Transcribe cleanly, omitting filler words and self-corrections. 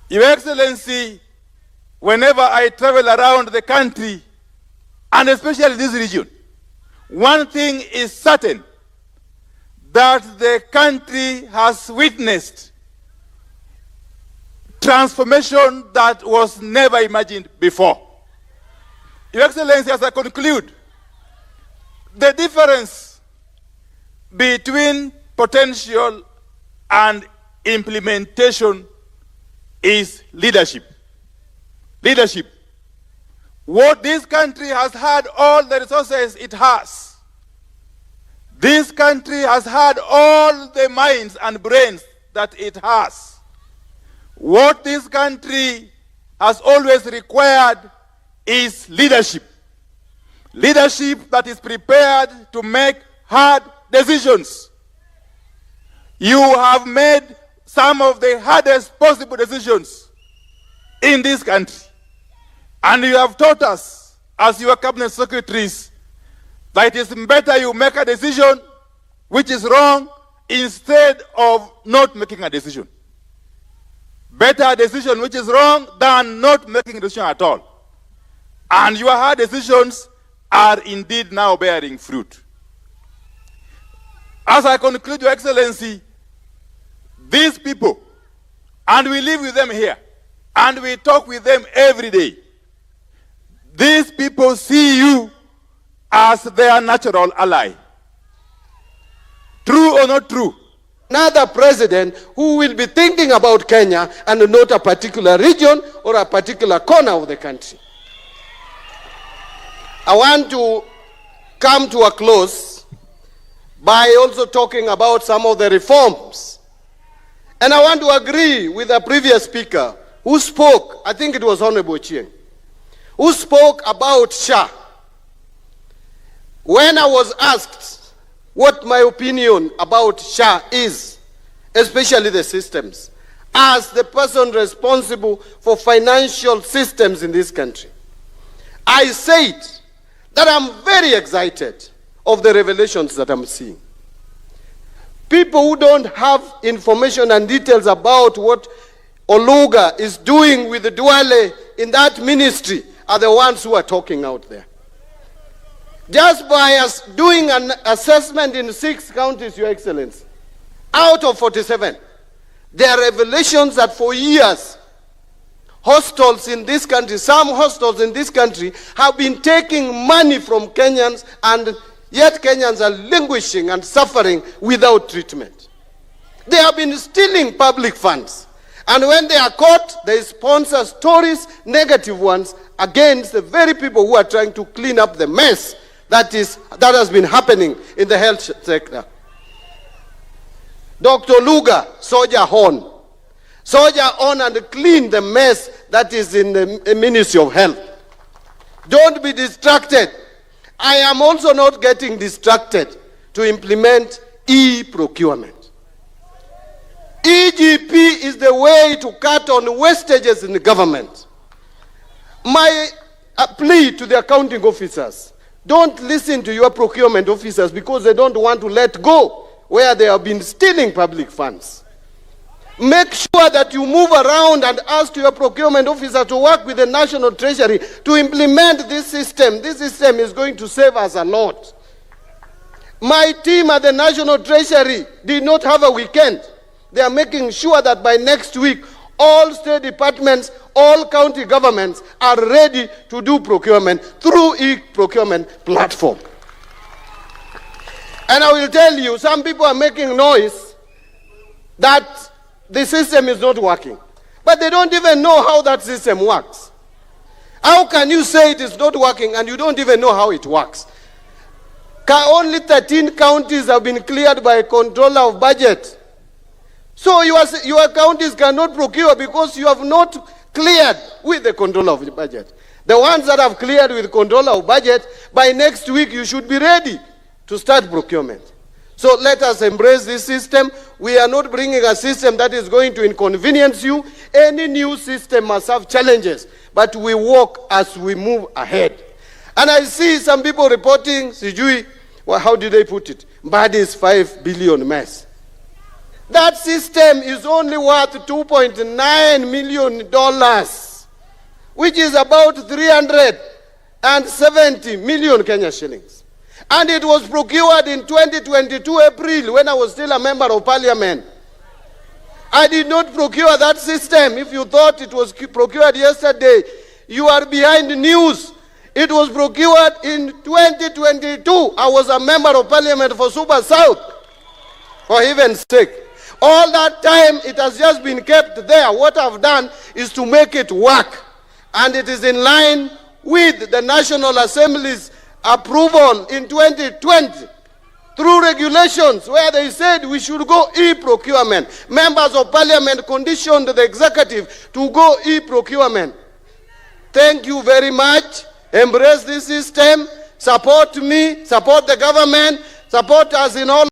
Your Excellency, whenever I travel around the country, and especially this region, one thing is certain, that the country has witnessed transformation that was never imagined before. Your Excellency, as I conclude, the difference between potential and implementation is leadership. Leadership. What this country has had all the resources it has. This country has had all the minds and brains that it has. What this country has always required is leadership. Leadership that is prepared to make hard decisions. You have made some of the hardest possible decisions in this country. And you have taught us, as your cabinet secretaries, that it is better you make a decision which is wrong instead of not making a decision. Better a decision which is wrong than not making a decision at all. And your hard decisions are indeed now bearing fruit. As I conclude, Your Excellency, these people, and we live with them here, and we talk with them every day, these people see you as their natural ally. True or not true? Another president who will be thinking about Kenya and not a particular region or a particular corner of the country. I want to come to a close by also talking about some of the reforms. And I want to agree with the previous speaker who spoke, I think it was Honorable Chieng, who spoke about SHA. When I was asked what my opinion about SHA is, especially the systems, as the person responsible for financial systems in this country, I said that I'm very excited of the revelations that I'm seeing. People who don't have information and details about what Oluga is doing with the Duale in that ministry are the ones who are talking out there. Just by us doing an assessment in 6 counties, Your Excellency, out of 47, there are revelations that for years, hostels in this country, some hostels in this country have been taking money from Kenyans, and yet Kenyans are languishing and suffering without treatment. They have been stealing public funds. And when they are caught, they sponsor stories, negative ones, against the very people who are trying to clean up the mess that has been happening in the health sector. Dr. Luga, soldier on. Soldier on and clean the mess that is in the Ministry of Health. Don't be distracted. I am also not getting distracted to implement e-procurement. EGP is the way to cut on wastages in the government. My plea to the accounting officers, don't listen to your procurement officers because they don't want to let go where they have been stealing public funds. Make sure that you move around and ask your procurement officer to work with the National Treasury to implement this system. This system is going to save us a lot. My team at the National Treasury did not have a weekend. They are making sure that by next week, all state departments, all county governments are ready to do procurement through e-procurement platform. And I will tell you, some people are making noise that the system is not working. But they don't even know how that system works. How can you say it is not working and you don't even know how it works? Only 13 counties have been cleared by a controller of budget. So your counties cannot procure because you have not cleared with the controller of the budget. The ones that have cleared with controller of budget, by next week you should be ready to start procurement. So let us embrace this system. We are not bringing a system that is going to inconvenience you. Any new system must have challenges, but we walk as we move ahead. And I see some people reporting, Sijui, well, how did they put it? Mbadi's 5 billion mess. That system is only worth $2.9 million, which is about 370 million Kenya shillings. And it was procured in 2022 April when I was still a member of parliament. I did not procure that system. If you thought it was procured yesterday, you are behind the news. It was procured in 2022. I was a member of parliament for Super South, for heaven's sake. All that time, it has just been kept there. What I've done is to make it work. And it is in line with the National Assembly's approval in 2020 through regulations where they said we should go e-procurement. Members of parliament conditioned the executive to go e-procurement. Thank you very much. Embrace this system. Support me. Support the government. Support us in all